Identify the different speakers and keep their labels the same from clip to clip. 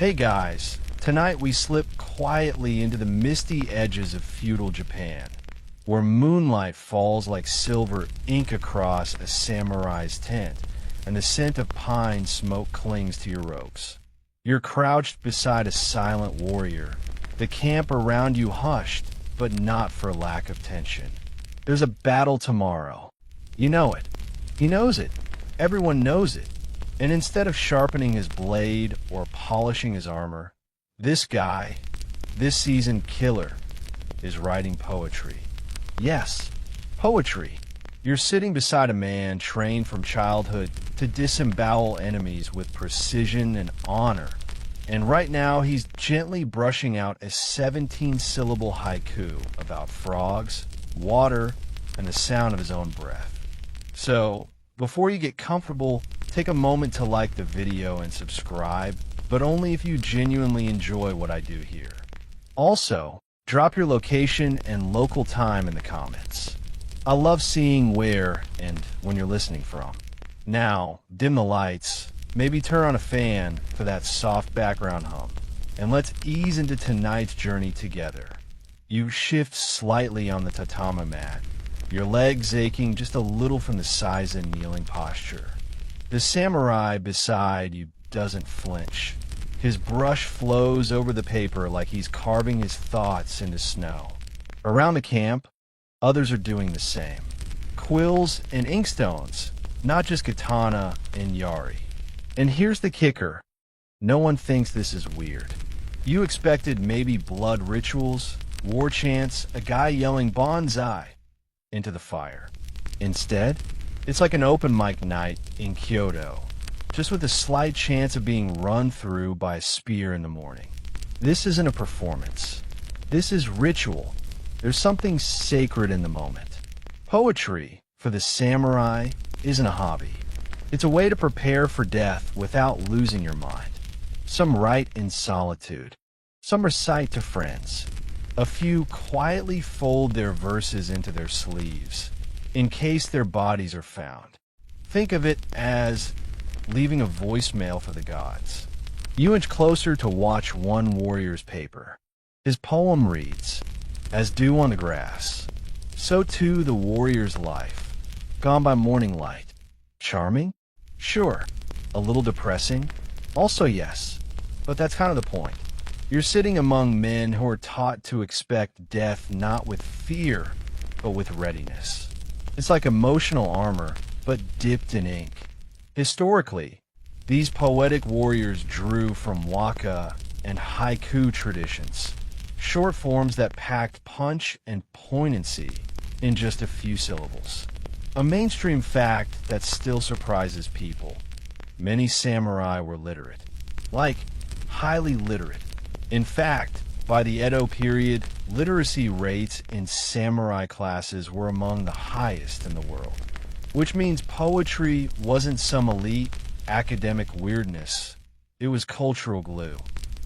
Speaker 1: Hey guys, tonight we slip quietly into the misty edges of feudal Japan, where moonlight falls like silver ink across a samurai's tent, and the scent of pine smoke clings to your robes. You're crouched beside a silent warrior, the camp around you hushed, but not for lack of tension. There's a battle tomorrow. You know it. He knows it. Everyone knows it. And instead of sharpening his blade or polishing his armor, this guy, this seasoned killer, is writing poetry. Yes, poetry. You're sitting beside a man trained from childhood to disembowel enemies with precision and honor. And right now he's gently brushing out a 17-syllable haiku about frogs, water, and the sound of his own breath. So, before you get comfortable, take a moment to like the video and subscribe, but only if you genuinely enjoy what I do here. Also, drop your location and local time in the comments. I love seeing where and when you're listening from. Now, dim the lights, maybe turn on a fan for that soft background hum, and let's ease into tonight's journey together. You shift slightly on the tatami mat, your legs aching just a little from the seizen kneeling posture. The samurai beside you doesn't flinch. His brush flows over the paper like he's carving his thoughts into snow. Around the camp, others are doing the same. Quills and inkstones, not just katana and yari. And here's the kicker. No one thinks this is weird. You expected maybe blood rituals, war chants, a guy yelling bonsai into the fire. Instead, it's like an open mic night in Kyoto, just with a slight chance of being run through by a spear in the morning. This isn't a performance. This is ritual. There's something sacred in the moment. Poetry, for the samurai, isn't a hobby. It's a way to prepare for death without losing your mind. Some write in solitude. Some recite to friends. A few quietly fold their verses into their sleeves, in case their bodies are found. Think of it as leaving a voicemail for the gods. You inch closer to watch one warrior's paper. His poem reads, "As dew on the grass, so too the warrior's life, gone by morning light. Charming? Sure. A little depressing? Also yes. But that's kind of the point. You're sitting among men who are taught to expect death not with fear, but with readiness. It's like emotional armor, but dipped in ink. Historically, these poetic warriors drew from waka and haiku traditions, short forms that packed punch and poignancy in just a few syllables. A mainstream fact that still surprises people. Many samurai were literate, like highly literate. In fact, by the Edo period, literacy rates in samurai classes were among the highest in the world, which means poetry wasn't some elite academic weirdness. It was cultural glue.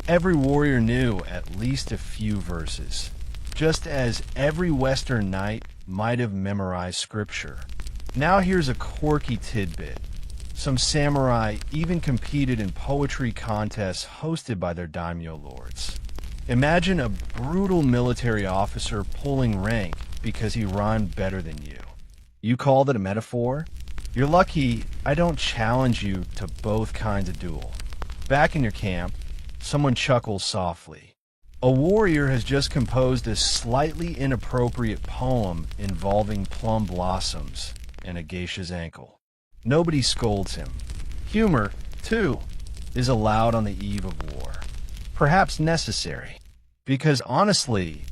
Speaker 1: Every warrior knew at least a few verses, just as every Western knight might have memorized scripture. Now here's a quirky tidbit. Some samurai even competed in poetry contests hosted by their daimyo lords. Imagine a brutal military officer pulling rank because he rhymed better than you. You called it a metaphor? You're lucky I don't challenge you to both kinds of duel. Back in your camp, someone chuckles softly. A warrior has just composed a slightly inappropriate poem involving plum blossoms and a geisha's ankle. Nobody scolds him. Humor, too, is allowed on the eve of war. Perhaps necessary. Because honestly,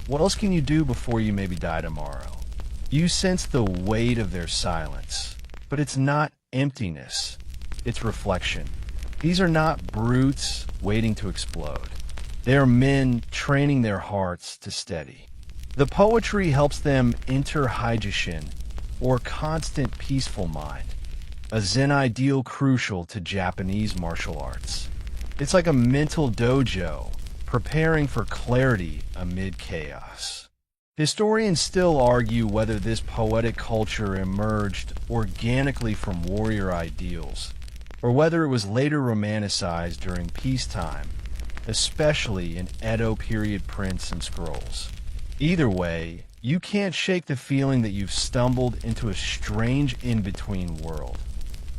Speaker 1: what else can you do before you maybe die tomorrow? You sense the weight of their silence. But it's not emptiness. It's reflection. These are not brutes waiting to explode. They are men training their hearts to steady. The poetry helps them enter hijishin, or constant peaceful mind, a Zen ideal crucial to Japanese martial arts. It's like a mental dojo, preparing for clarity amid chaos. Historians still argue whether this poetic culture emerged organically from warrior ideals, or whether it was later romanticized during peacetime, especially in Edo period prints and scrolls. Either way, you can't shake the feeling that you've stumbled into a strange in-between world.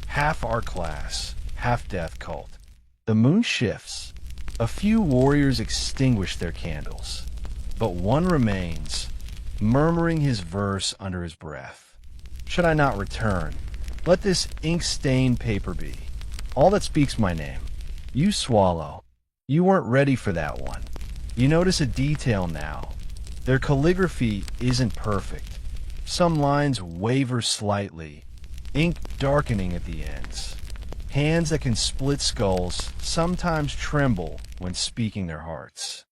Speaker 1: Half art class, half death cult. The moon shifts. A few warriors extinguish their candles, but one remains, murmuring his verse under his breath. Should I not return? Let this ink-stained paper be. All that speaks my name. You swallow. You weren't ready for that one. You notice a detail now. Their calligraphy isn't perfect. Some lines waver slightly, ink darkening at the ends. Hands that can split skulls sometimes tremble when speaking their hearts.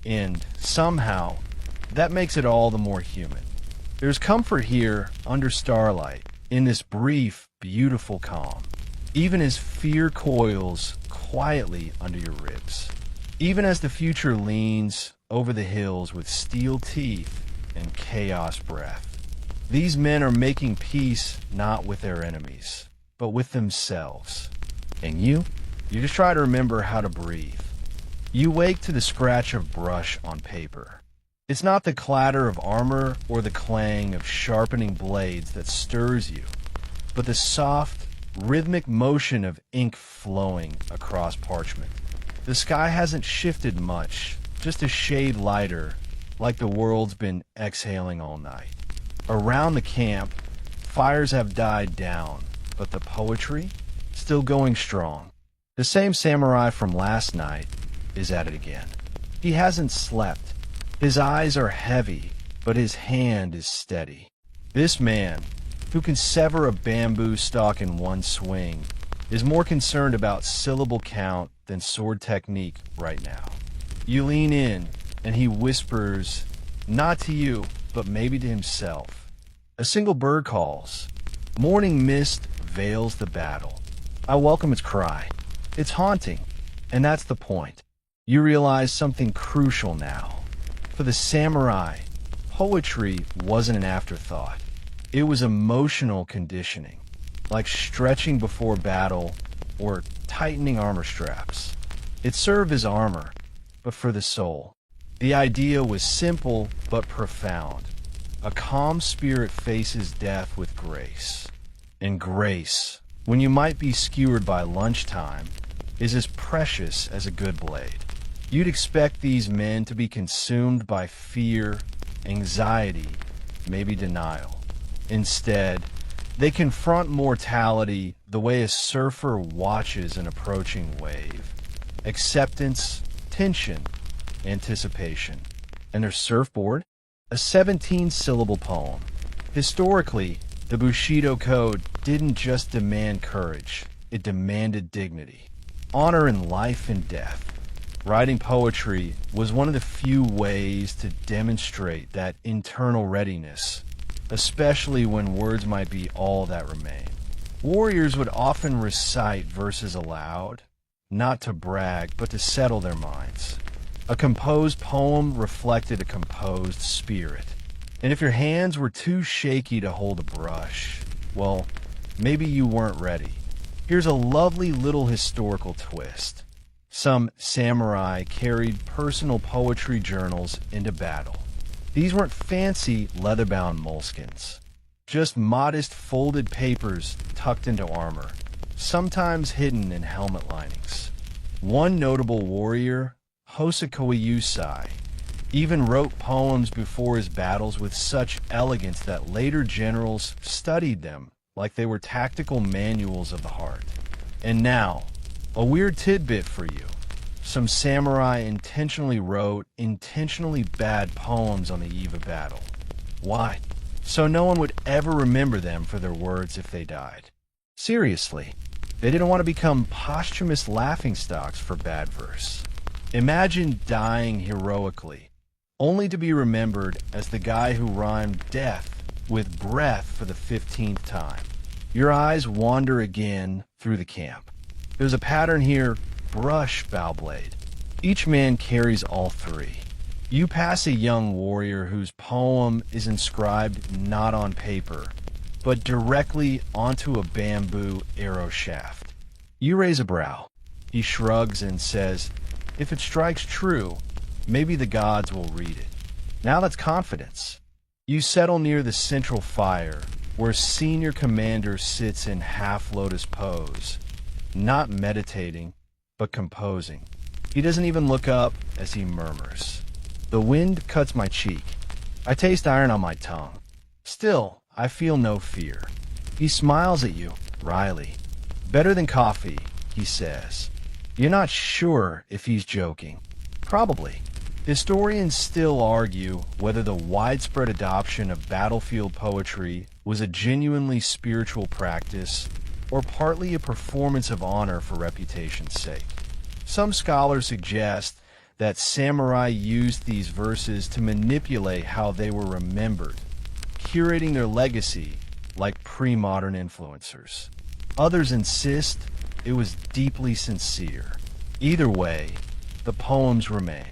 Speaker 1: And, somehow, that makes it all the more human. There's comfort here, under starlight, in this brief, beautiful calm, even as fear coils quietly under your ribs. Even as the future leans over the hills with steel teeth and chaos breath. These men are making peace not with their enemies, but with themselves. And you just try to remember how to breathe. You wake to the scratch of brush on paper. It's not the clatter of armor or the clang of sharpening blades that stirs you, but the soft, rhythmic motion of ink flowing across parchment. The sky hasn't shifted much, just a shade lighter, like the world's been exhaling all night. Around the camp, fires have died down, but the poetry, still going strong. The same samurai from last night is at it again. He hasn't slept. His eyes are heavy, but his hand is steady. This man, who can sever a bamboo stalk in one swing, is more concerned about syllable count than sword technique right now. You lean in, and he whispers, not to you, but maybe to himself. A single bird calls. Morning mist veils the battle. I welcome its cry. It's haunting, and that's the point. You realize something crucial now. For the samurai, poetry wasn't an afterthought. It was emotional conditioning, like stretching before battle or tightening armor straps. It served as armor, but for the soul. The idea was simple but profound. A calm spirit faces death with grace. And grace, when you might be skewered by lunchtime, is as precious as a good blade. You'd expect these men to be consumed by fear, anxiety, maybe denial. Instead, they confront mortality the way a surfer watches an approaching wave. Acceptance, tension, anticipation. And their surfboard? A 17-syllable poem. Historically, the Bushido Code didn't just demand courage, it demanded dignity. Honor in life and death. Writing poetry was one of the few ways to demonstrate that internal readiness, especially when words might be all that remain. Warriors would often recite verses aloud, not to brag, but to settle their minds. A composed poem reflected a composed spirit. And if your hands were too shaky to hold a brush, well, maybe you weren't ready. Here's a lovely little historical twist. Some samurai carried personal poetry journals into battle. These weren't fancy leather-bound moleskins, just modest folded papers tucked into armor, sometimes hidden in helmet linings. One notable warrior, Hosokawa Yusai, even wrote poems before his battles with such elegance that later generals studied them like they were tactical manuals of the heart. And now, a weird tidbit for you. Some samurai intentionally wrote intentionally bad poems on the eve of battle. Why? So no one would ever remember them for their words if they died. Seriously, they didn't want to become posthumous laughingstocks for bad verse. Imagine dying heroically, only to be remembered as the guy who rhymed death with breath for the 15th time. Your eyes wander again through the camp. There's a pattern here, brush, bow blade. Each man carries all three. You pass a young warrior whose poem is inscribed not on paper, but directly onto a bamboo arrow shaft. You raise a brow. He shrugs and says, if it strikes true, maybe the gods will read it. Now that's confidence. You settle near the central fire, where senior commander sits in half-lotus pose, not meditating, but composing. He doesn't even look up as he murmurs. The wind cuts my cheek. I taste iron on my tongue. Still, I feel no fear. He smiles at you, wryly. Better than coffee, he says. You're not sure if he's joking. Probably. Historians still argue whether the widespread adoption of battlefield poetry was a genuinely spiritual practice or partly a performance of honor for reputation's sake. Some scholars suggest that samurai used these verses to manipulate how they were remembered, curating their legacy like pre-modern influencers. Others insist it was deeply sincere. Either way, the poems remain,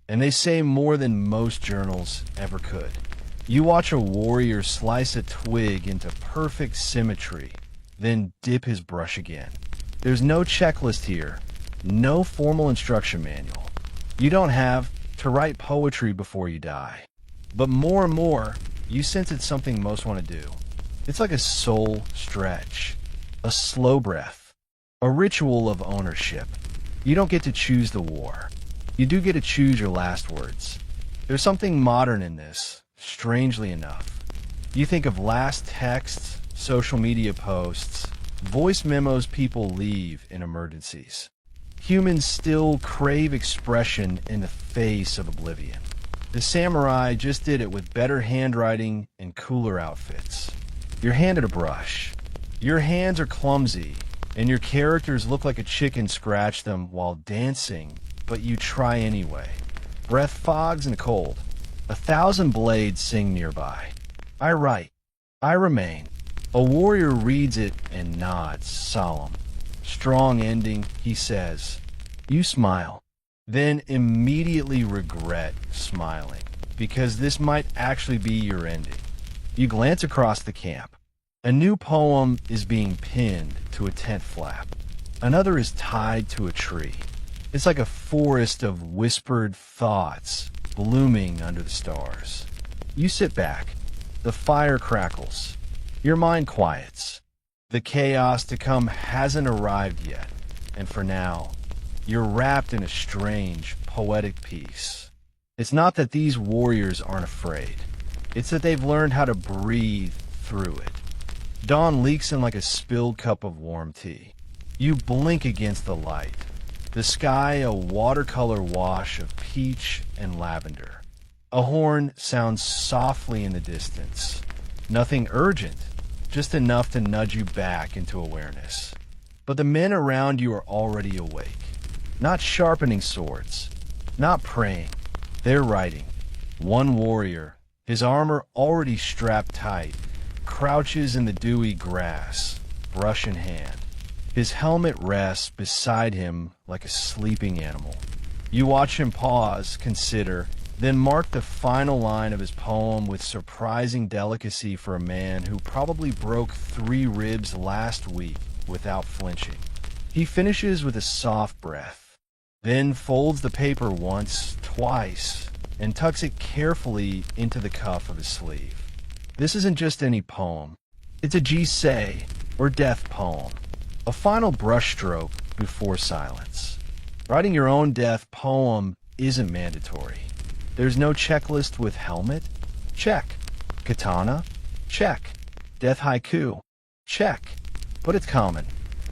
Speaker 1: and they say more than most journals ever could. You watch a warrior slice a twig into perfect symmetry, then dip his brush again. There's no checklist here, no formal instruction manual. You don't have to write poetry before you die. But more and more, you sense it's something most want to do. It's like a soul stretch, a slow breath, a ritual of ownership. You don't get to choose the war. You do get to choose your last words. There's something modern in this, strangely enough. You think of last texts, social media posts, voice memos people leave in emergencies. Humans still crave expression in the face of oblivion. The samurai just did it with better handwriting and cooler outfits. You're handed a brush. Your hands are clumsy, and your characters look like a chicken scratched them while dancing, but you try anyway. Breath fogs and cold. 1,000 blades sing nearby. I write. I remain. A warrior reads it and nods, solemn. Strong ending, he says. You smile. Then immediately regret smiling, because this might actually be your ending. You glance across the camp. A new poem is being pinned to a tent flap. Another is tied to a tree. It's like a forest of whispered thoughts blooming under the stars. You sit back. The fire crackles. Your mind quiets. The chaos to come hasn't arrived yet, and for now, you're wrapped in a strange, poetic peace. It's not that these warriors aren't afraid. It's that they've learned how to breathe through it. Dawn leaks in like a spilled cup of warm tea. You blink against the light. The sky a watercolor wash of peach and lavender. A horn sounds softly in the distance. Nothing urgent, just enough to nudge you back into awareness. But the men around you are already awake. Not sharpening swords, not praying. They're writing. One warrior, his armor already strapped tight, crouches in the dewy grass, brush in hand. His helmet rests beside him like a sleeping animal. You watch him pause, consider, then mark the final line of his poem with surprising delicacy for a man who probably broke 3 ribs last week without flinching. He finishes with a soft breath, then folds the paper once, twice, and tucks it carefully into the cuff of his sleeve. This isn't just any poem. It's a jisei, or death poem. A final brushstroke before silence. Writing your own death poem isn't mandatory. There's no checklist with helmet? Check. Katana? Check. Death haiku? Check. But it's common.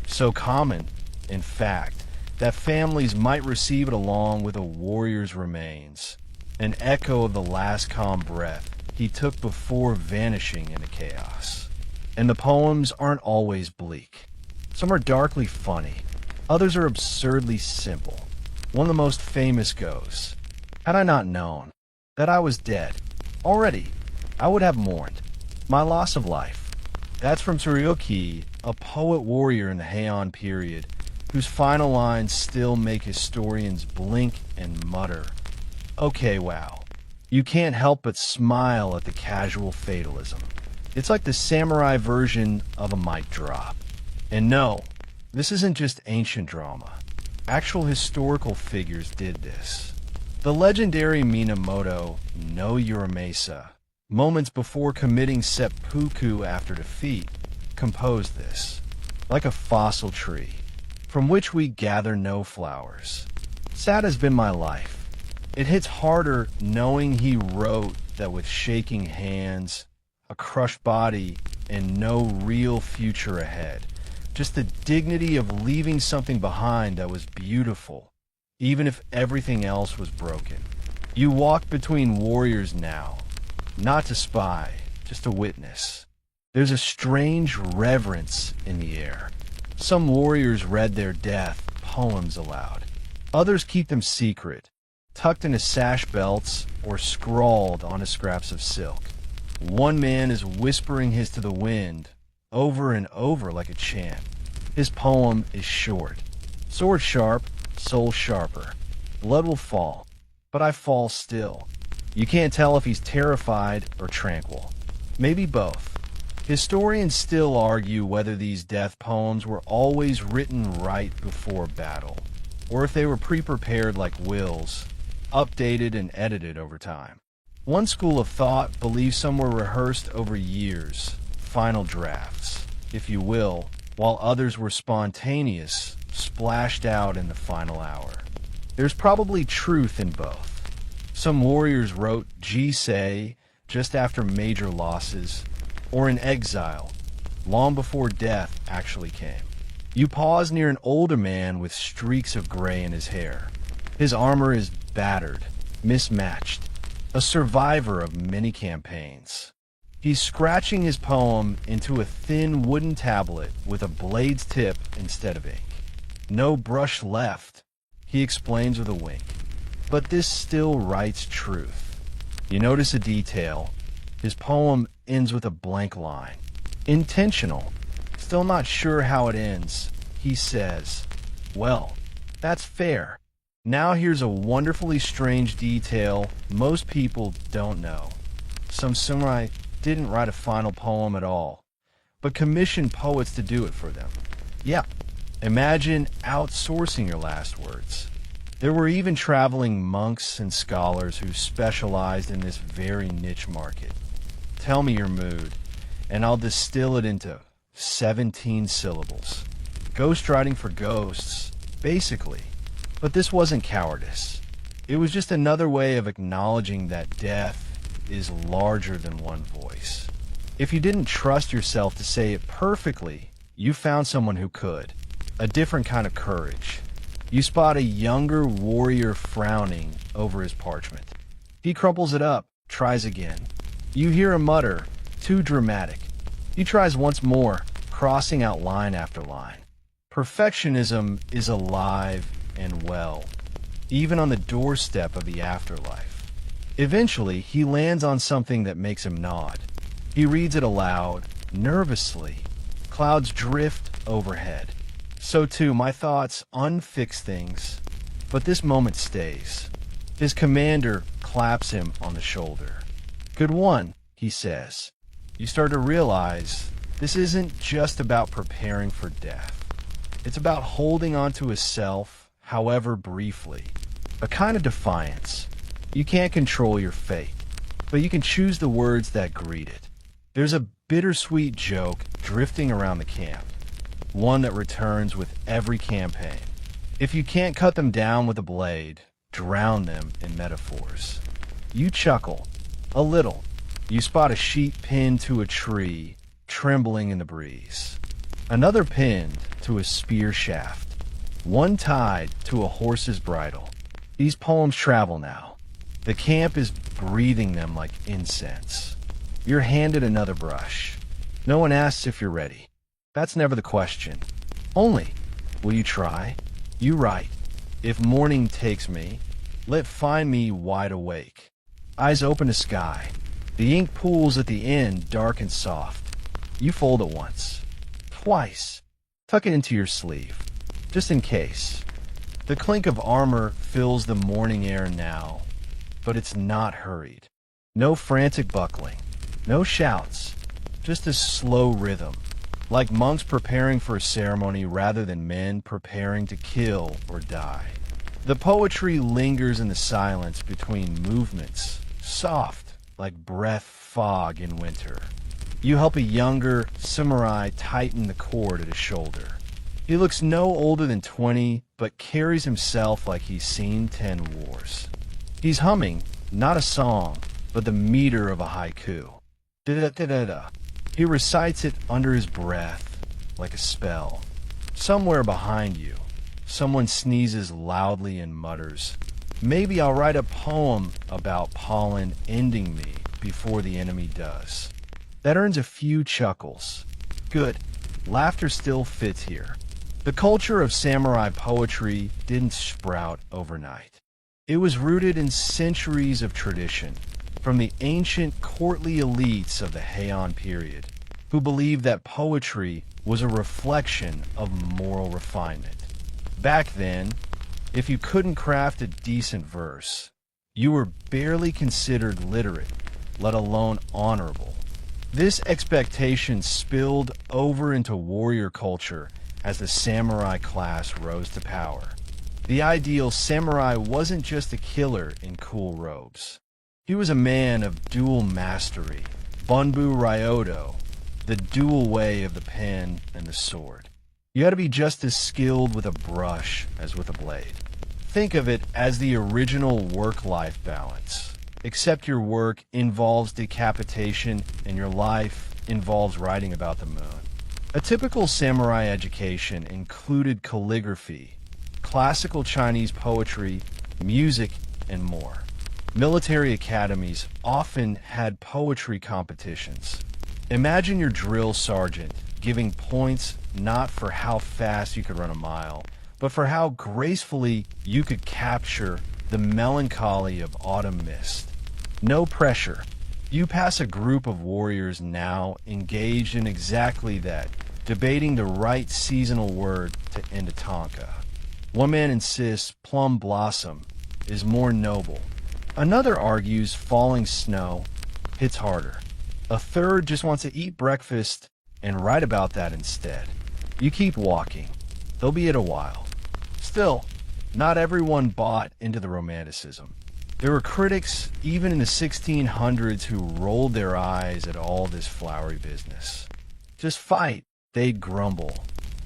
Speaker 1: So common, in fact, that families might receive it along with a warrior's remains, an echo of the last calm breath he took before vanishing into chaos. And the poems aren't always bleak. Some are darkly funny. Others are absurdly simple. One of the most famous goes, "Had I not known that I was dead, already I would have mourned my loss of life." That's from Tsuruyoki, a poet warrior in the Heian period, whose final lines still make historians blink and mutter, "Okay, wow." You can't help but smile at the casual fatalism. It's like the samurai version of a mic drop. And no, This isn't just ancient drama. Actual historical figures did this. The legendary Minamoto no Uramasa, moments before committing seppuku after defeat, composed this, like a fossil tree, from which we gather no flowers. Sad has been my life. It hits harder knowing he wrote that with shaking hands, a crushed body, and no real future ahead. Just the dignity of leaving something behind that was beautiful, even if everything else was broken. You walk between warriors now, not to spy, just to witness. There's a strange reverence in the air. Some warriors read their death poems aloud. Others keep them secret, tucked into sash belts or scrawled onto scraps of silk. One man is whispering his to the wind, over and over like a chant. His poem is short. Sword sharp, soul sharper. Blood will fall, but I fall still. You can't tell if he's terrified or tranquil. Maybe both. Historians still argue whether these death poems were always written right before battle, or if they were pre-prepared like wills, updated and edited over time. One school of thought believes some were rehearsed over years, final drafts, if you will, while others were spontaneous, splashed out in the final hour. There's probably truth in both. Some warriors wrote jisei just after major losses, or in exile, long before death actually came. You pause near an older man with streaks of gray in his hair. His armor is battered, mismatched, a survivor of many campaigns. He's scratching his poem into a thin wooden tablet with a blade's tip instead of ink. No brush left, he explains with a wink. But this still writes truth. You notice a detail. His poem ends with a blank line. Intentional. Still not sure how it ends. He says, "Well, that's fair. Now here's a wonderfully strange detail most people don't know. Some samurai didn't write a final poem at all, but commissioned poets to do it for them. Yeah, imagine outsourcing your last words. There were even traveling monks and scholars who specialized in this very niche market. Tell me your mood, and I'll distill it into 17 syllables. Ghostwriting for ghosts, basically. But this wasn't cowardice. It was just another way of acknowledging that death is larger than one voice. If you didn't trust yourself to say it perfectly, you found someone who could. A different kind of courage. You spot a younger warrior frowning over his parchment. He crumples it up, tries again. You hear a mutter, too dramatic. He tries once more, crossing out line after line. Perfectionism is alive and well, even on the doorstep of the afterlife. Eventually, he lands on something that makes him nod. He reads it aloud, nervously. Clouds drift overhead. So too, my thoughts unfix things, but this moment stays. His commander claps him on the shoulder. "Good one," he says. You start to realize this isn't just about preparing for death. It's about holding on to a self, however briefly. A kind of defiance. You can't control your fate, but you can choose the words that greet it. There's a bittersweet joke drifting around the camp, one that returns with every campaign. If you can't cut them down with a blade, drown them in metaphors. You chuckle, a little. You spot a sheet pinned to a tree, trembling in the breeze. Another pinned to a spear shaft. One tied to a horse's bridle. These poems travel now. The camp is breathing them like incense. You're handed another brush. No one asks if you're ready. That's never the question. Only, will you try? You write, "If morning takes me, let find me wide awake." Eyes open to sky. The ink pools at the end dark and soft. You fold it once. Twice. Tuck it into your sleeve, just in case. The clink of armor fills the morning air now, but it's not hurried. No frantic buckling, no shouts, just a slow rhythm. like monks preparing for a ceremony rather than men preparing to kill or die. The poetry lingers in the silence between movements, soft like breath fog in winter. You help a younger samurai tighten the cord at his shoulder. He looks no older than 20, but carries himself like he's seen 10 wars. He's humming, not a song, but the meter of a haiku. Da-da-da-da-da. He recites it under his breath, like a spell. Somewhere behind you, someone sneezes loudly and mutters, "Maybe I'll write a poem about pollen ending me before the enemy does." That earns a few chuckles. Good. Laughter still fits here. The culture of samurai poetry didn't sprout overnight. It was rooted in centuries of tradition, from the ancient courtly elites of the Heian period, who believed that poetry was a reflection of moral refinement. Back then, if you couldn't craft a decent verse, you were barely considered literate, let alone honorable. This expectation spilled over into warrior culture as the samurai class rose to power. The ideal samurai wasn't just a killer in cool robes. He was a man of dual mastery, Bunbu Ryodo, the dual way of the pen and the sword. You had to be just as skilled with a brush as with a blade. Think of it as the original work-life balance, except your work involves decapitation and your life involves writing about the moon. A typical samurai education included calligraphy, classical Chinese poetry, music, and more. Military academies often had poetry competitions. Imagine your drill sergeant giving points not for how fast you could run a mile, but for how gracefully you could capture the melancholy of autumn mist. No pressure. You pass a group of warriors now engaged in exactly that, debating the right seasonal word to end a tanka. One man insists plum blossom is more noble. Another argues falling snow hits harder. A third just wants to eat breakfast and write about that instead. You keep walking. They'll be it a while. Still, not everyone bought into the romanticism. There were critics, even in the 1600s, who rolled their eyes at all this flowery business. Just fight, they'd grumble.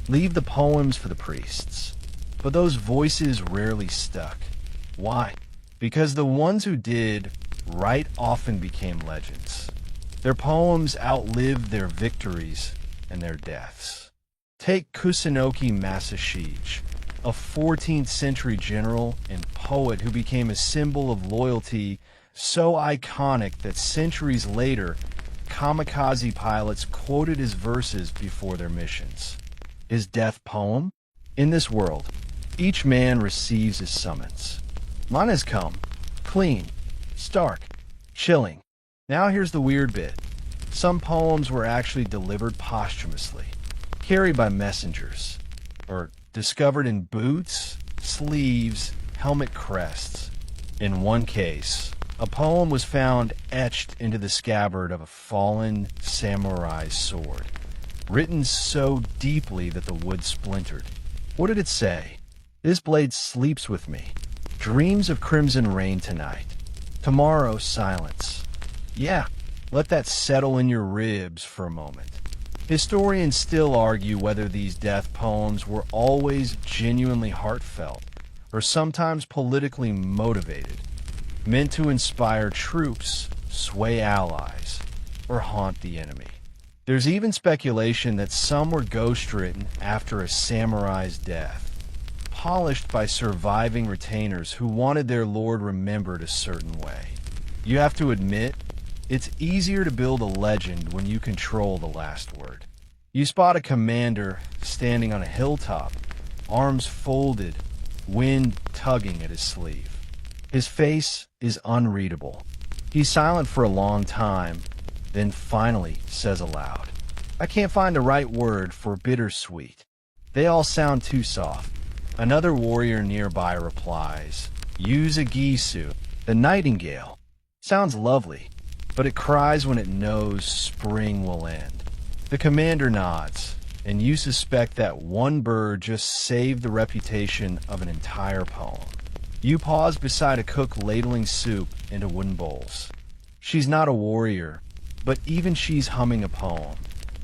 Speaker 1: Leave the poems for the priests. But those voices rarely stuck. Why? Because the ones who did, right often became legends. Their poems outlived their victories and their deaths. Take Kusunoki Masashige, a 14th century general and poet who became a symbol of loyalty so iconic that centuries later, kamikaze pilots quoted his verses before their missions. His death poem? In this world, each man receives his summons. Mine has come, clean, stark, chilling. Now here's the weird bit. Some poems were actually delivered posthumously, carried by messengers, or discovered in boots, sleeves, helmet crests. In one case, a poem was found etched into the scabbard of a fallen samurai's sword, written so deeply that the wood splintered. What did it say? This blade sleeps with me, dreams of crimson rain tonight. Tomorrow, silence. Yeah, let that settle in your ribs for a moment. Historians still argue whether these death poems were always genuinely heartfelt or sometimes politically motivated, meant to inspire troops, sway allies, or haunt the enemy. There's even speculation that some were ghostwritten after a samurai's death, polished by surviving retainers who wanted their lord remembered a certain way. You have to admit, it's easier to build a legend when you control the last word. You spot a commander standing on a hilltop, arms folded, wind tugging at his sleeve. His face is unreadable. He's silent for a long time, then finally says aloud, "I can't find the right word for bittersweet. They all sound too soft." Another warrior nearby replies, "Use a gisu, the nightingale. Sounds lovely, but it cries when it knows spring will end." The commander nods, and you suspect that one bird just saved the reputation of an entire poem. You pause beside a cook ladling soup into wooden bowls. She's not a warrior, but even she's humming a poem.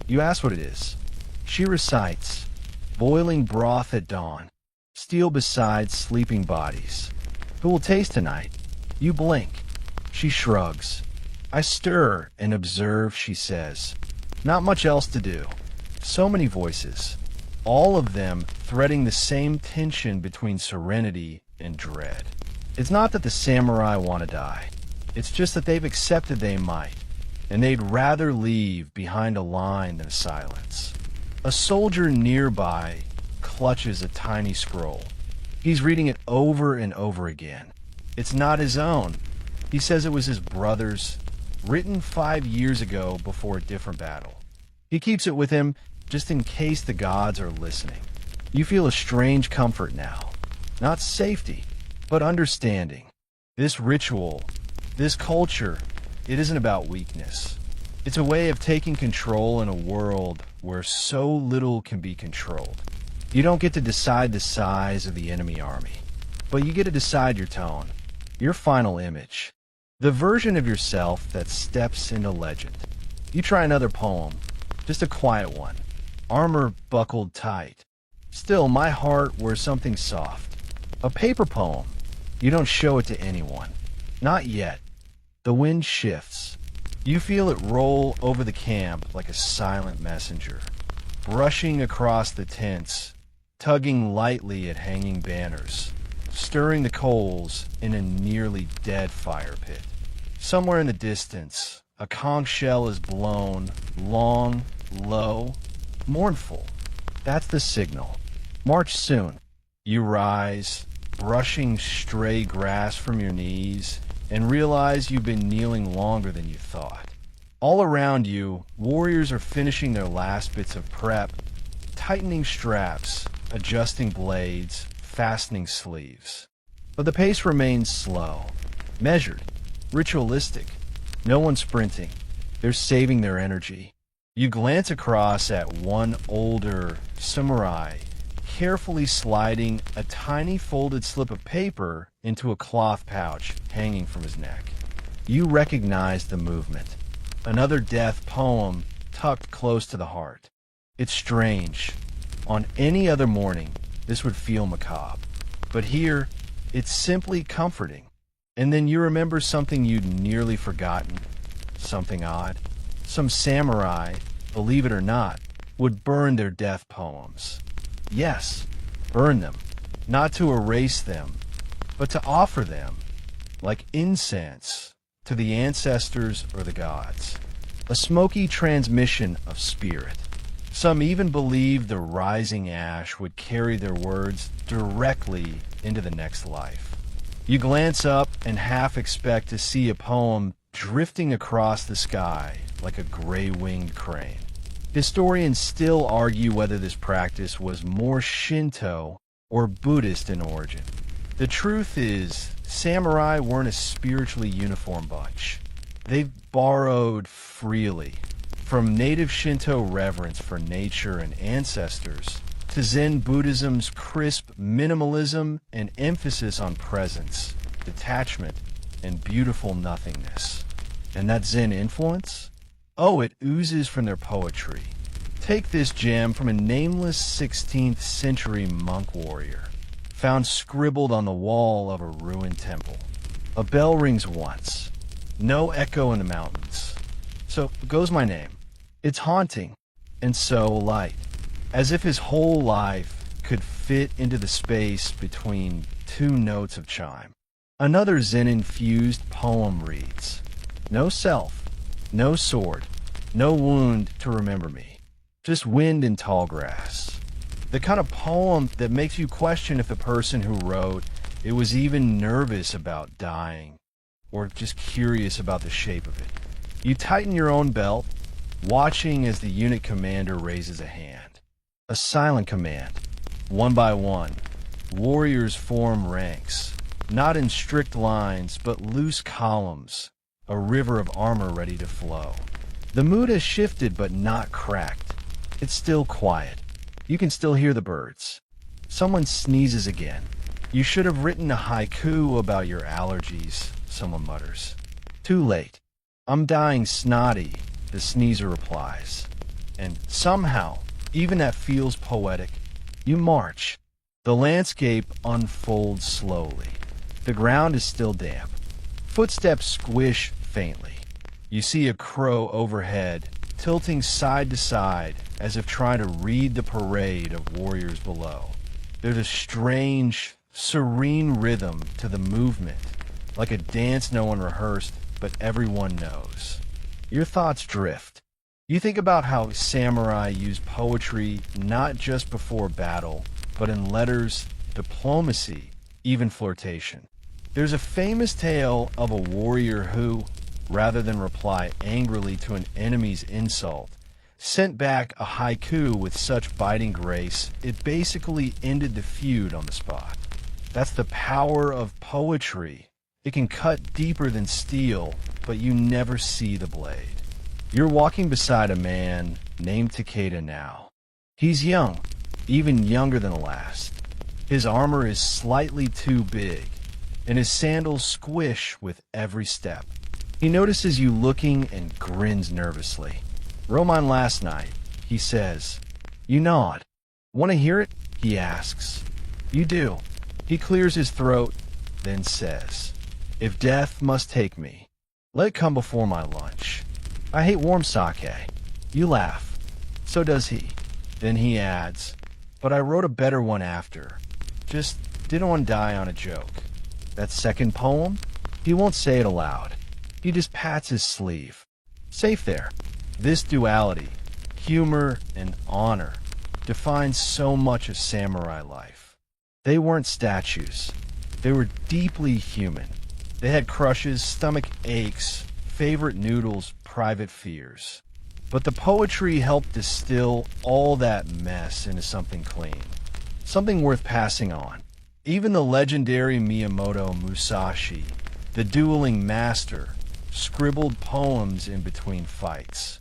Speaker 1: You ask what it is. She recites, boiling broth at dawn, steel beside sleeping bodies. Who will taste tonight? You blink. She shrugs. I stir and observe, she says. Not much else to do. So many voices, all of them threading the same tension between serenity and dread. It's not that the samurai want to die. It's just that they've accepted they might, and they'd rather leave behind a line than silence. A soldier nearby clutches a tiny scroll. He's reading it over and over again. It's not his own. He says it was his brother's, written 5 years ago before a different battle. He keeps it with him just in case the gods are listening. You feel a strange comfort now. Not safety, but understanding. This ritual, this culture, it isn't about weakness. It's a way of taking control in a world where so little can be controlled. You don't get to decide the size of the enemy army, but you get to decide your tone, your final image, the version of yourself that steps into legend. You try another poem, just a quiet one, armor buckled tight. Still, my heart wears something soft. A paper poem. You don't show it to anyone. Not yet. The wind shifts. You feel it roll over the camp like a silent messenger, brushing across the tents, tugging lightly at hanging banners, stirring the coals in a nearly dead fire pit. Somewhere in the distance, a conch shell is blown, long, low, mournful. That's the signal. March soon. You rise, brushing stray grass from your knees, and realize you've been kneeling longer than you thought. All around you, warriors are finishing their last bits of prep, tightening straps, adjusting blades, fastening sleeves. But the pace remains slow, measured, ritualistic. No one's sprinting. They're saving their energy. You glance across at one older samurai, carefully sliding a tiny folded slip of paper into a cloth pouch hanging from his neck. You recognize the movement. Another death poem tucked close to the heart. It's strange. On any other morning, this would feel macabre. But here, it's simply comforting. And then you remember something you'd nearly forgotten. Something odd. Some samurai, believe it or not, would burn their death poems. Yes, burn them. Not to erase them, but to offer them, like incense, to the ancestors or the gods. A smoky transmission of spirit. Some even believed the rising ash would carry their words directly into the next life. You glance up and half expect to see a poem drifting across the sky like a gray-winged crane. Historians still argue whether this practice was more Shinto or Buddhist in origin. The truth is, samurai weren't a spiritually uniform bunch. They've borrowed freely, from native Shinto reverence for nature and ancestors, to Zen Buddhism's crisp minimalism and emphasis on presence, detachment, and beautiful nothingness. And that Zen influence? Oh, it oozes from their poetry. Take this gem from a nameless 16th century monk warrior, found scribbled on the wall of a ruined temple. A bell rings once. No echo in the mountains. So goes my name. It's haunting, and so light, as if his whole life could fit into the space between two notes of chime. Another Zen-infused poem reads, no self, no sword, no wound to remember me, just wind and tall grass. The kind of poem that makes you question if the person who wrote it was even nervous about dying, or just curious about the shape of it. You tighten your own belt, watching as the unit commander raises a hand. A silent command. One by one, warriors form ranks, not in strict lines, but loose columns, a river of armor ready to flow. The mood has shifted but not cracked. It's still quiet. You can still hear the birds. Someone sneezes again. You should have written a haiku about your allergies, someone mutters. Too late. I'm dying snotty, the sneezer replies. And somehow, even that feels poetic. You march. The landscape unfolds slowly. The ground is still damp. Footsteps squish faintly. You see a crow overhead, tilting side to side as if trying to read the parade of warriors below. There's a strange, serene rhythm to the movement, like a dance no one rehearsed, but everyone knows. Your thoughts drift. You think about how samurai use poetry not just before battle, but in letters, diplomacy, even flirtation. There's a famous tale of a warrior who, rather than reply angrily to an enemy's insult, sent back a haiku with such biting grace, it basically ended the feud on the spot. That's the power of poetry. It can cut deeper than steel, but you never see the blade. You're walking beside a man named Takeda now. He's young, even younger than the last. His armor is slightly too big, and his sandals squish with every step. He notices you looking and grins nervously. "Wrote mine last night," he says. You nod. "Want to hear it?" he asks. You do. He clears his throat, then says, "If death must take me, let it come before my lunch. I hate warm sake." You laugh. So does he. Then he adds, "But I wrote a better one after. Just didn't want to die on a joke." That second poem? He won't say it aloud. He just pats his sleeve. Safe there. This duality, humor and honor, defines so much of samurai life. They weren't statues. They were deeply human. They had crushes, stomach aches, favorite noodles, private fears. But the poetry helped distill all that mess into something clean, something worth passing on. Even the legendary Miyamoto Musashi, the dueling master, scribbled poems in between fights.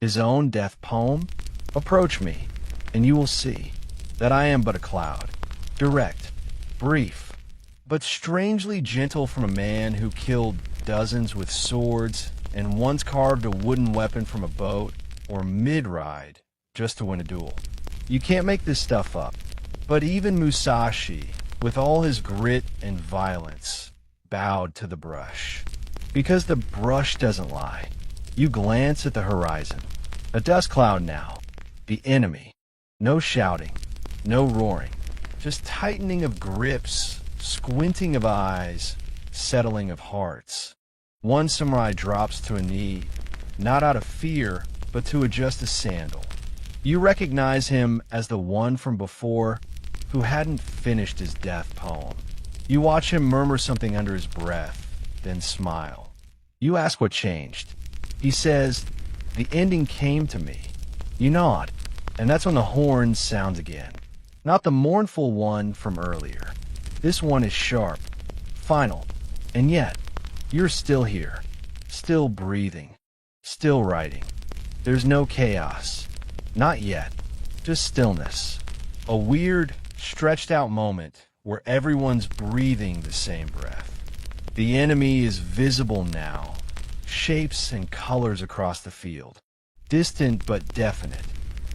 Speaker 1: His own death poem? Approach me, and you will see that I am but a cloud, direct, brief, but strangely gentle from a man who killed dozens with swords and once carved a wooden weapon from a boat or mid-ride just to win a duel. You can't make this stuff up. But even Musashi, with all his grit and violence, bowed to the brush. Because the brush doesn't lie. You glance at the horizon. A dust cloud now. The enemy. No shouting. No roaring. Just tightening of grips, squinting of eyes, settling of hearts. One samurai drops to a knee, not out of fear, but to adjust a sandal. You recognize him as the one from before who hadn't finished his death poem. You watch him murmur something under his breath, then smile. You ask what changed. He says, "The ending came to me." You nod, and that's when the horn sounds again. Not the mournful one from earlier. This one is sharp, final, and yet, you're still here, still breathing, still writing. There's no chaos. Not yet. Just stillness. A weird, stretched out moment where everyone's breathing the same breath. The enemy is visible now, shapes and colors across the field. Distant but definite.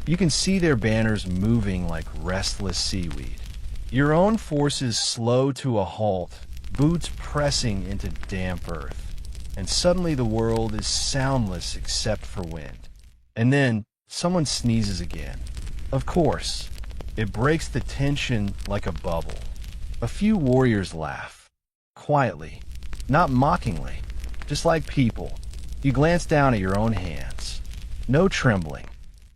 Speaker 1: You can see their banners moving like restless seaweed. Your own forces slow to a halt, boots pressing into damp earth. And suddenly the world is soundless except for wind. And then someone sneezes again. Of course, it breaks the tension like a bubble. A few warriors laugh. Quietly, not mockingly, just like people. You glance down at your own hands. No trembling.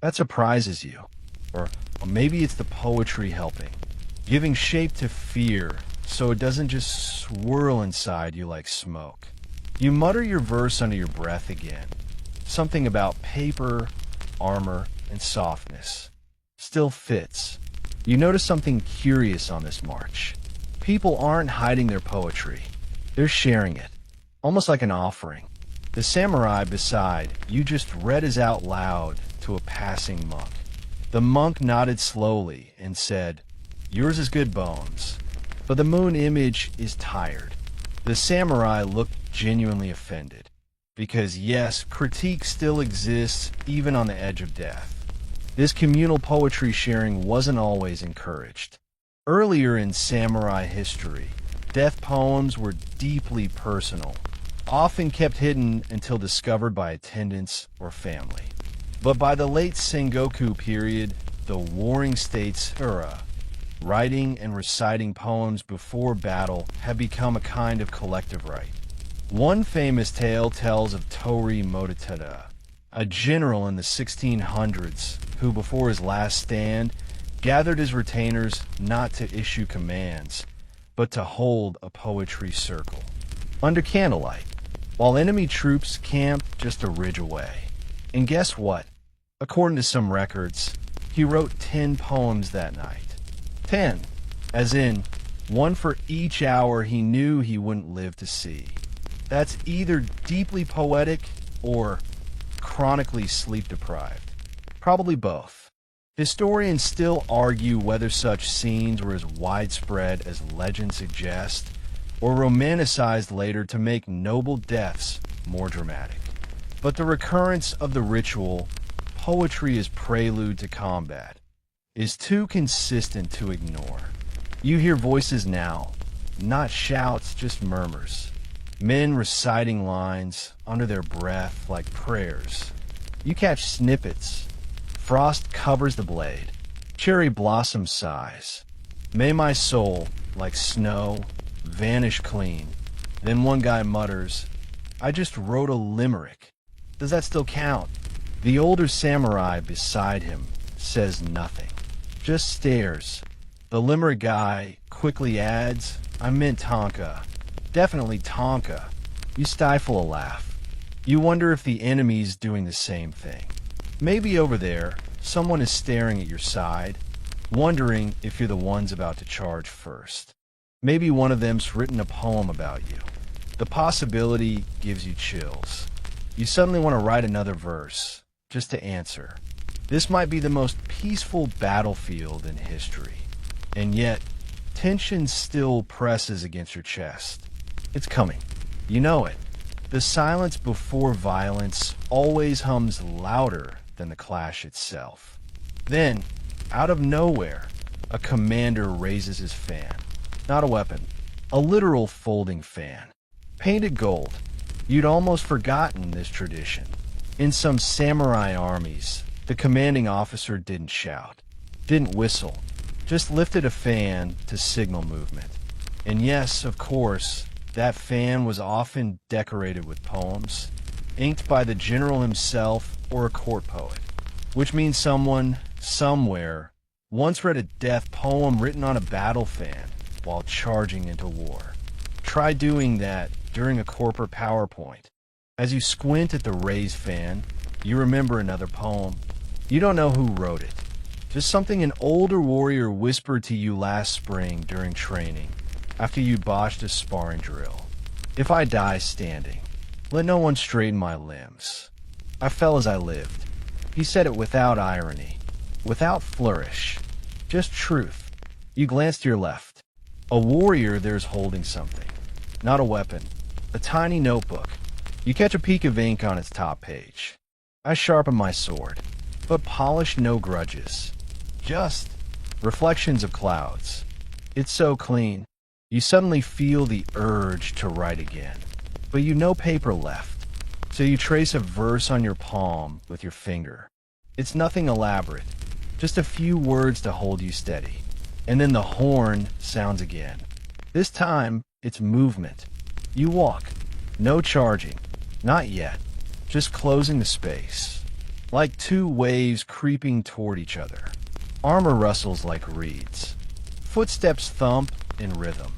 Speaker 1: That surprises you. Or maybe it's the poetry helping. Giving shape to fear so it doesn't just swirl inside you like smoke. You mutter your verse under your breath again. Something about paper, armor, and softness. Still fits. You notice something curious on this march. People aren't hiding their poetry. They're sharing it, almost like an offering. The samurai beside you just read his out loud to a passing monk. The monk nodded slowly and said, "Yours is good, Bones, but the moon image is tired." The samurai looked genuinely offended, because yes, critique still exists even on the edge of death. This communal poetry sharing wasn't always encouraged. Earlier in samurai history, death poems were deeply personal, often kept hidden until discovered by attendants or family. But by the late Sengoku period, the Warring States era, writing and reciting poems before battle had become a kind of collective rite. One famous tale tells of Tori Mototada, a general in the 1600s who, before his last stand, gathered his retainers not to issue commands, but to hold a poetry circle under candlelight, while enemy troops camped just a ridge away. And guess what? According to some records, he wrote 10 poems that night. 10, as in, one for each hour he knew he wouldn't live to see. That's either deeply poetic or chronically sleep-deprived. Probably both. Historians still argue whether such scenes were as widespread as legend suggests, or romanticized later to make noble deaths more dramatic. But the recurrence of the ritual, poetry as prelude to combat, is too consistent to ignore. You hear voices now, not shouts, just murmurs. Men reciting lines under their breath like prayers. You catch snippets. Frost covers the blade. Cherry blossom sighs. May my soul, like snow, vanish clean. Then one guy mutters, "I just wrote a limerick." Does that still count? The older samurai beside him says nothing, just stares. The limerick guy quickly adds, "I meant Tonka. Definitely Tonka." You stifle a laugh. You wonder if the enemy's doing the same thing. Maybe over there, someone is staring at your side, wondering if you're the ones about to charge first. Maybe one of them's written a poem about you. The possibility gives you chills. You suddenly want to write another verse, just to answer. This might be the most peaceful battlefield in history. And yet, tension still presses against your chest. It's coming. You know it. The silence before violence always hums louder than the clash itself. Then, out of nowhere, a commander raises his fan. Not a weapon, a literal folding fan. Painted gold. You'd almost forgotten this tradition. In some samurai armies, the commanding officer didn't shout, didn't whistle, just lifted a fan to signal movement. And yes, of course, that fan was often decorated with poems, inked by the general himself or a court poet, which means someone, somewhere, once read a death poem written on a battle fan while charging into war. Try doing that during a corporate PowerPoint. As you squint at the raised fan, you remember another poem. You don't know who wrote it. Just something an older warrior whispered to you last spring during training, after you botched a sparring drill. "If I die standing, let no one straighten my limbs. I fell as I lived." He said it without irony, without flourish, just truth. You glance to your left. A warrior there's holding something. Not a weapon. A tiny notebook. You catch a peek of ink on its top page. I sharpen my sword, but polish no grudges. Just reflections of clouds. It's so clean. You suddenly feel the urge to write again, but you no paper left. So you trace a verse on your palm with your finger. It's nothing elaborate, just a few words to hold you steady. And then the horn sounds again. This time, it's movement. You walk. No charging. Not yet. Just closing the space. Like two waves creeping toward each other. Armor rustles like reeds. Footsteps thump in rhythm.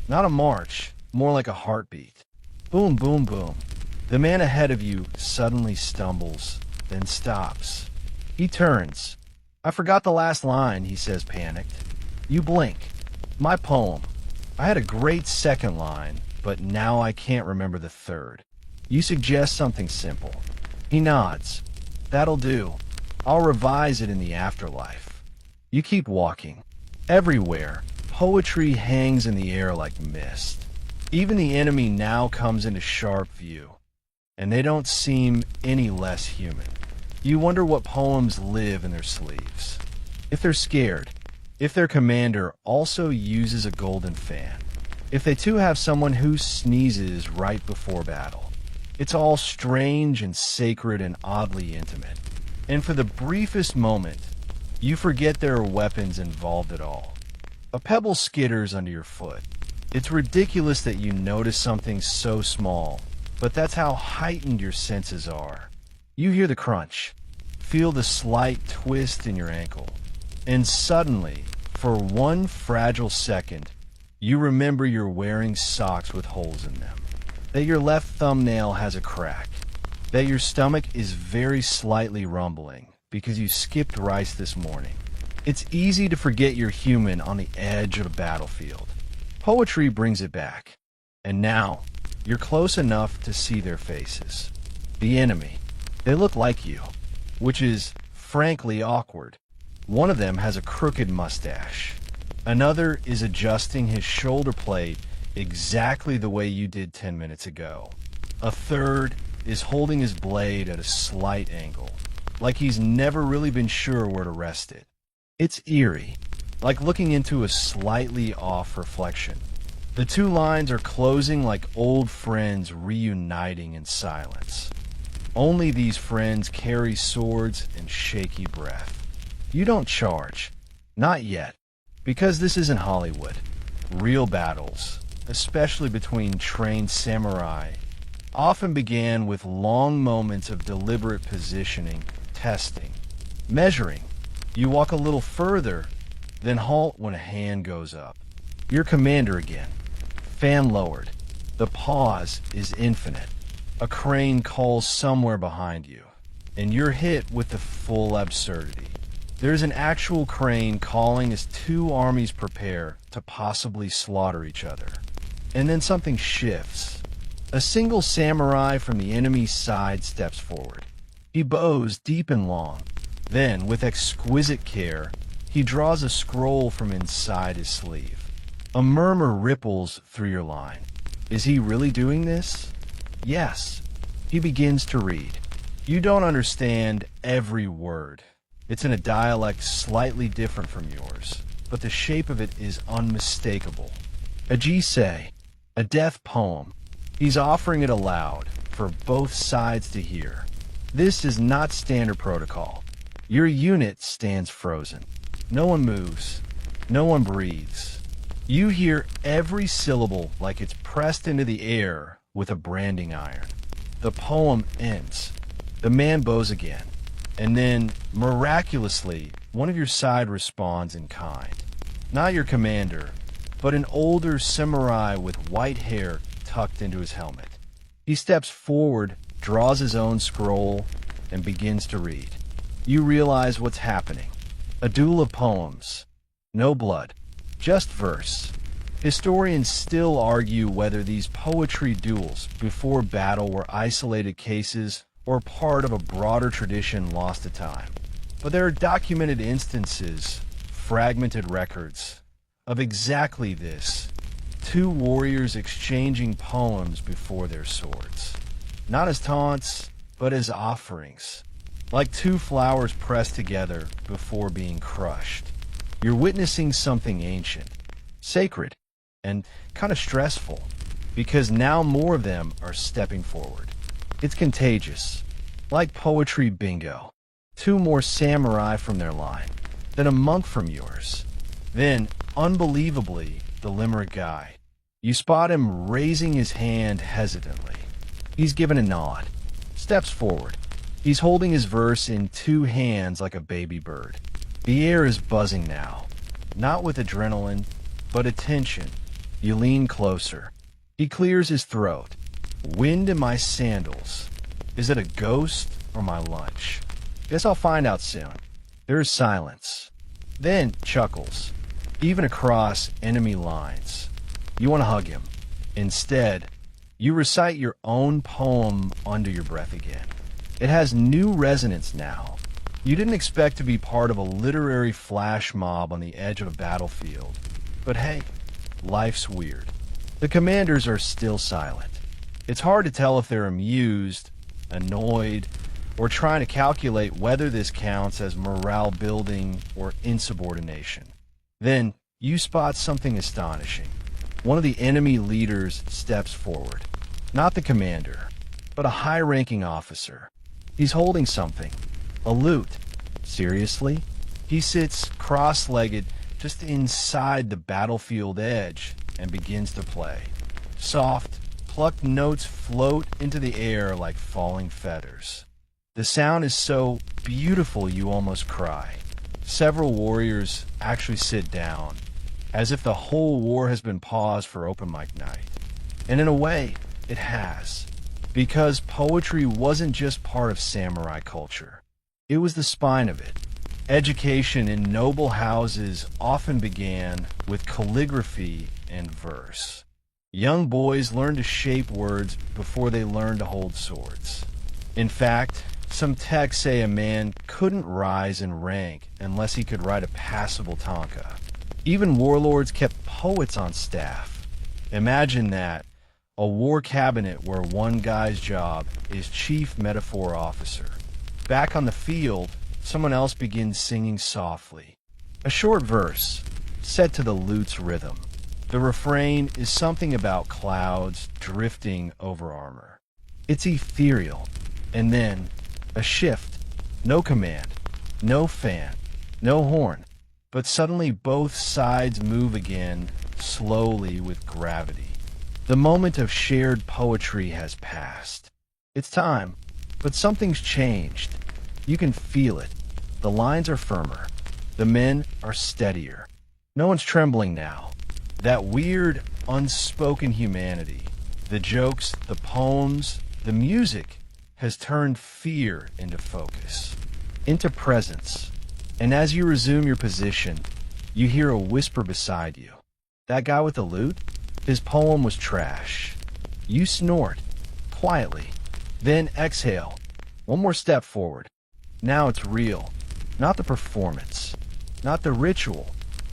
Speaker 1: Not a march, more like a heartbeat. Boom, boom, boom. The man ahead of you suddenly stumbles, then stops. He turns. "I forgot the last line," he says, panicked. You blink. "My poem. I had a great second line, but now I can't remember the third." You suggest something simple. He nods. That'll do. I'll revise it in the afterlife. You keep walking. Everywhere, poetry hangs in the air like mist. Even the enemy now comes into sharp view, and they don't seem any less human. You wonder what poems live in their sleeves. If they're scared, if their commander also uses a golden fan, if they too have someone who sneezes right before battle. It's all strange and sacred and oddly intimate. And for the briefest moment, you forget there are weapons involved at all. A pebble skitters under your foot. It's ridiculous that you notice something so small, but that's how heightened your senses are. You hear the crunch, feel the slight twist in your ankle, and suddenly, for one fragile second, you remember you're wearing socks with holes in them, that your left thumbnail has a crack, that your stomach is very slightly rumbling because you skipped rice this morning. It's easy to forget you're human on the edge of a battlefield. Poetry brings it back. And now, you're close enough to see their faces. The enemy. They look like you, which is, frankly, awkward. One of them has a crooked mustache. Another is adjusting his shoulder blade exactly the way you did 10 minutes ago. A third is holding his blade at a slight angle, like he's never really been sure where to rest it. It's eerie, like looking into a slightly off reflection. The two lines are closing like old friends reuniting in silence. Only these friends carry swords and shaky breath. You don't charge. Not yet. Because this isn't Hollywood. Real battles, especially between trained samurai, often began with long moments of deliberate positioning, testing, measuring. You walk a little further, then halt when a hand goes up. Your commander again. Fan lowered. The pause is infinite. A crane calls somewhere behind you, and you're hit with the full absurdity. There's an actual crane calling as two armies prepare to possibly slaughter each other. And then something shifts. A single samurai from the enemy's side steps forward. He bows deep and long. Then, with exquisite care, he draws a scroll from inside his sleeve. A murmur ripples through your line. Is he really doing this? Yes. He begins to read. You don't understand every word. It's in a dialect slightly different from yours, but the shape of it is unmistakable. A jisei, a death poem. He's offering it aloud for both sides to hear. This is not standard protocol. Your unit stands frozen. No one moves. No one breathes. You hear every syllable like it's pressed into the air with a branding iron. The poem ends. The man bows again. And then, miraculously, one of your side responds in kind. Not your commander, but an older samurai with white hair tucked into his helmet. He steps forward, draws his own scroll, and begins to read. You realize what's happening. A duel of poems. No blood. Just verse. Historians still argue whether these poetry duels before battle were isolated cases or part of a broader tradition lost to time. But there are documented instances, fragmented records, of exactly this. Two warriors exchanging poems before their swords. Not as taunts, but as offerings. Like two flowers pressed together before being crushed. You're witnessing something ancient, sacred, and kind of stressful, because now more of them are stepping forward. It's contagious. Like poetry bingo. Two more samurai from their line, then a monk from yours. Then, unbelievably, the limerick guy. You spot him raising his hand hesitantly. He's given a nod. Steps forward. He's holding his verse in two hands like a baby bird. The air is buzzing now. Not with adrenaline, but attention. You lean closer. He clears his throat. Wind in my sandals. Is it a ghost or my lunch? Guess I'll find out soon. There is silence. Then chuckles. Even across enemy lines. You want to hug him. Instead, You recite your own poem under your breath again. It has new resonance now. You didn't expect to be part of a literary flash mob on the edge of a battlefield. But hey, life's weird. The commanders are still silent. It's hard to tell if they're amused, annoyed, or trying to calculate whether this counts as morale building or insubordination. Then, you spot something astonishing. One of the enemy leaders steps forward. Not the commander, but a high-ranking officer. He's holding something. A lute. Seriously? He sits cross-legged just inside the battlefield edge and begins to play. Soft, plucked notes float into the air like falling feathers. The sound is so beautiful you almost cry. Several warriors actually sit down, as if the whole war has been paused for open mic night. And in a way, it has. Because poetry wasn't just part of samurai culture. It was the spine of it. Education in noble houses often began with calligraphy and verse. Young boys learned to shape words before they learned to hold swords. In fact, some texts say a man couldn't rise in rank unless he could write a passable tanka. Even warlords kept poets on staff. Imagine that, a war cabinet where one guy's job is chief metaphor officer. Back on the field, someone else begins singing softly. A short verse, set to the lute's rhythm. The refrain is something about clouds drifting over armor. It's ethereal. And then, a shift. No command, no fan, no horn. But suddenly both sides move again, slowly with gravity. The moment of shared poetry has passed. It's time, but something's changed. You can feel it. The lines are firmer. The men are steadier. No one's trembling now. That weird, unspoken humanity, the jokes, the poems, the music, has turned fear into focus, into presence. And as you resume your position, you hear a whisper beside you. That guy with the lute? His poem was trash. You snort, quietly. Then exhale. One more step forward. Now it's real. Not the performance. Not the ritual.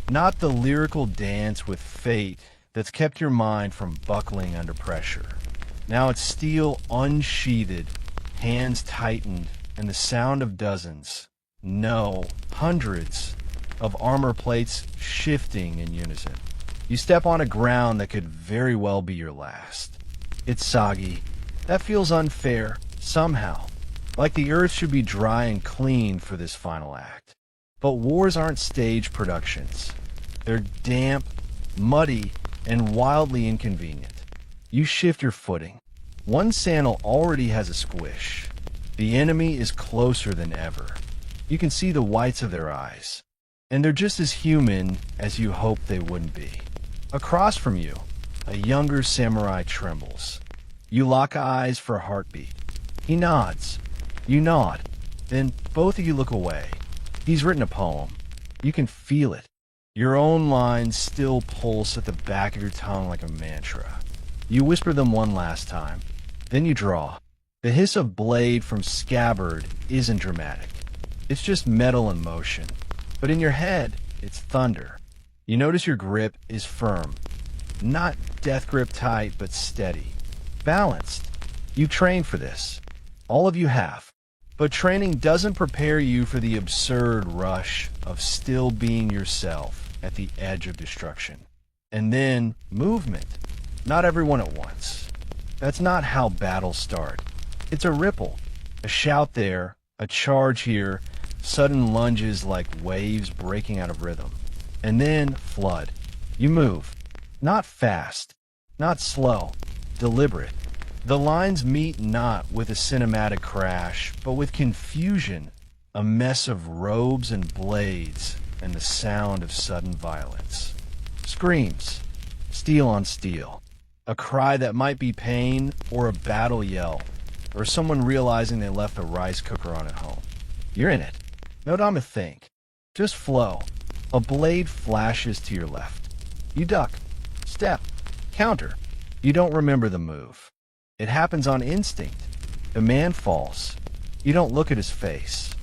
Speaker 1: Not the lyrical dance with fate that's kept your mind from buckling under pressure. Now it's steel unsheathed, hands tightened, and the sound of dozens, no, hundreds, of armor plates shifting in unison. You step on a ground that could very well be your last. It's soggy. That feels unfair, somehow. Like the earth should be dry and clean for this final act. But wars aren't stage productions. They're damp, muddy, and wildly inconvenient. You shift your footing. One sandal already has a squish. The enemy is closer than ever. You can see the whites of their eyes. And they're just as human as you hoped they wouldn't be. Across from you, a younger samurai trembles. You lock eyes for a heartbeat. He nods. You nod. Then both of you look away. He's written a poem. You can feel it. Your own lines still pulse at the back of your tongue like a mantra. You whisper them one last time. Then you draw. The hiss of blade from scabbard isn't dramatic. It's just metal in motion. But in your head, it's thunder. You notice your grip is firm. Not death grip tight, but steady. Balanced. You trained for this. All of you have. But training doesn't prepare you for the absurd rush of still being yourself at the edge of destruction. And then, movement. Not everyone at once. That's not how battles start. It's a ripple. A shout there, a charge here, sudden lunges like waves breaking out of rhythm. And then, flood. You move. Not fast. Not slow. Deliberate. The lines meet not with a cinematic crash, but with confusion, a mess of robes and blades, and the sound of sudden violence. Screams. Steel on steel. A cry that might be pain, or a battle yell, or someone realizing they left the rice cooker on at home. You're in it. No time to think. Just flow. A blade flashes to your left. You duck. Step. Counter. You don't remember the move. It happens on instinct. The man falls. You don't look at his face.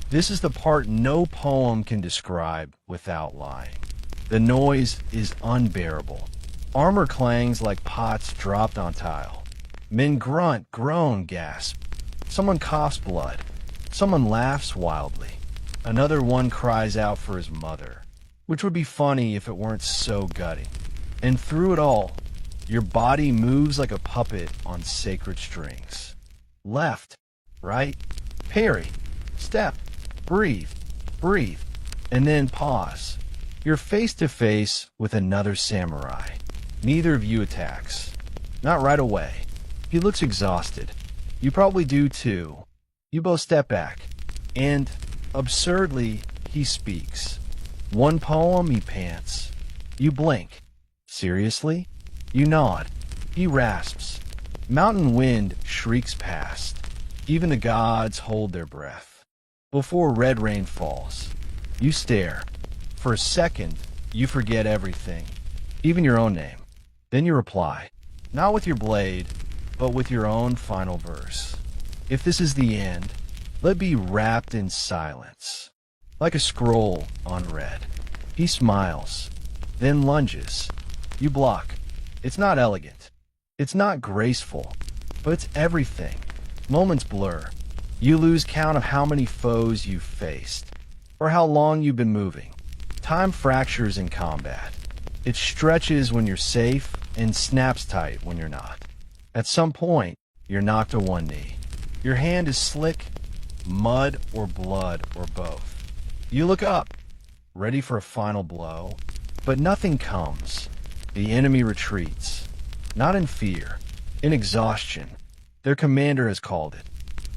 Speaker 1: This is the part no poem can describe without lying. The noise is unbearable. Armor clangs like pots dropped on tile. Men grunt, groan, gasp. Someone coughs blood. Someone laughs wildly. Another one cries out for his mother, which would be funny if it weren't so gutting. And through it all, your body moves like a puppet on sacred strings. Left, right, parry, step, breathe, breathe, and then pause. You're face to face with another samurai. Neither of you attacks. Not right away. He looks exhausted. You probably do too. You both step back. And, absurdly, he speaks. One poem, he pants. You blink. Seriously? You nod. He rasps. Mountain wind shrieks past. Even the gods hold their breath. Before red rain falls, you stare. For a second, you forget everything, even your own name. Then you reply, not with your blade, but with your own final verse. If this is the end, let be wrapped in silence, like a scroll unread. He smiles, then lunges. You block. It's not elegant. It's not graceful, but it's everything. Moments blur. You lose count of how many foes you've faced, or how long you've been moving. Time fractures in combat. It stretches when you're safe and snaps tight when you're not. At some point, you're knocked to one knee. Your hand is slick, mud or blood or both. You look up, ready for a final blow, but nothing comes. The enemy retreats, not in fear, in exhaustion. Their commander has called it.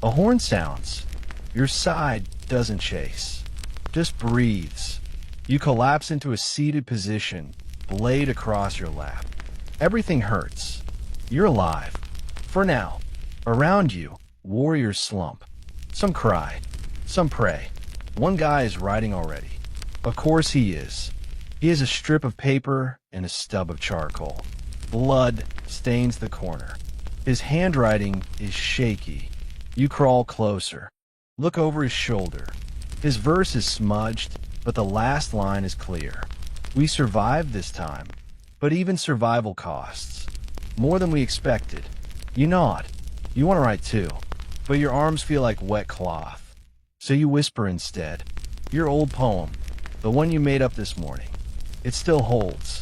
Speaker 1: A horn sounds. Your side doesn't chase, just breathes. You collapse into a seated position, blade across your lap. Everything hurts. You're alive. For now. Around you, warriors slump. Some cry. Some pray. One guy is writing already. Of course he is. He has a strip of paper and a stub of charcoal. Blood stains the corner. His handwriting is shaky. You crawl closer. Look over his shoulder. His verse is smudged, but the last line is clear. We survived this time, but even survival costs. More than we expected. You nod. You want to write too, but your arms feel like wet cloth. So you whisper instead. Your old poem, the one you made up this morning. It still holds.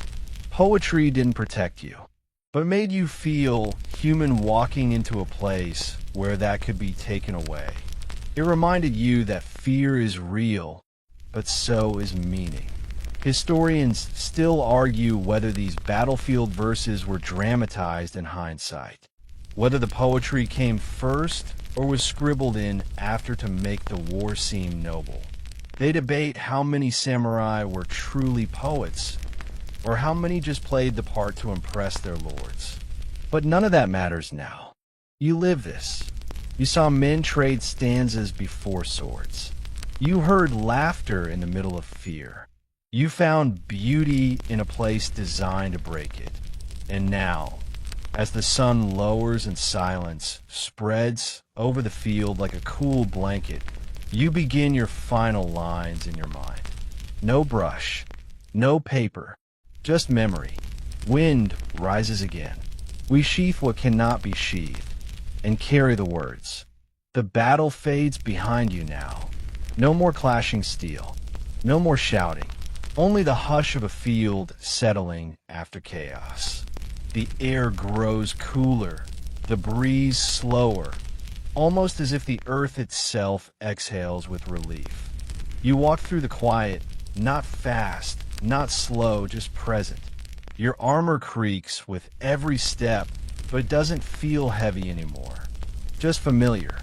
Speaker 1: Poetry didn't protect you, but made you feel human walking into a place where that could be taken away. It reminded you that fear is real, but so is meaning. Historians still argue whether these battlefield verses were dramatized in hindsight, whether the poetry came first or was scribbled in after to make the war seem noble. They debate how many samurai were truly poets, or how many just played the part to impress their lords. But none of that matters now. You live this. You saw men trade stanzas before swords. You heard laughter in the middle of fear. You found beauty in a place designed to break it. And now, as the sun lowers and silence spreads over the field like a cool blanket, you begin your final lines in your mind. No brush, no paper, just memory. Wind rises again. We sheath what cannot be sheathed and carry the words. The battle fades behind you now. No more clashing steel. No more shouting. Only the hush of a field settling after chaos. The air grows cooler, the breeze slower, almost as if the earth itself exhales with relief. You walk through the quiet, not fast, not slow, just present. Your armor creaks with every step, but it doesn't feel heavy anymore. Just familiar.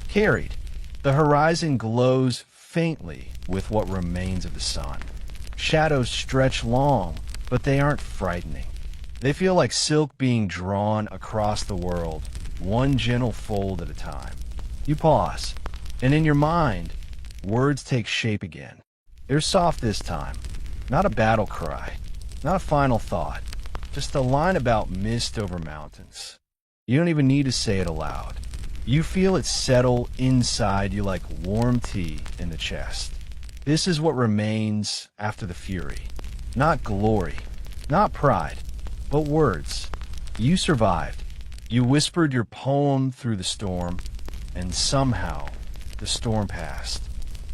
Speaker 1: Carried. The horizon glows faintly with what remains of the sun. Shadows stretch long, but they aren't frightening. They feel like silk being drawn across the world, one gentle fold at a time. You pause, and in your mind, words take shape again. They're soft this time, not a battle cry, not a final thought, just a line about mist over mountains. You don't even need to say it aloud. You feel it settle inside you like warm tea in the chest. This is what remains after the fury. Not glory, not pride, but words. You survived. You whispered your poem through the storm, and somehow the storm passed.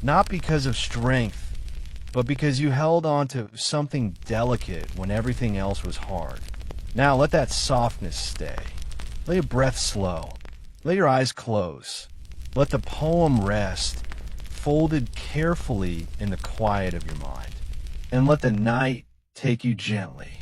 Speaker 1: Not because of strength, but because you held on to something delicate when everything else was hard. Now let that softness stay. Let your breath slow. Let your eyes close. Let the poem rest, folded carefully in the quiet of your mind. And let the night take you gently,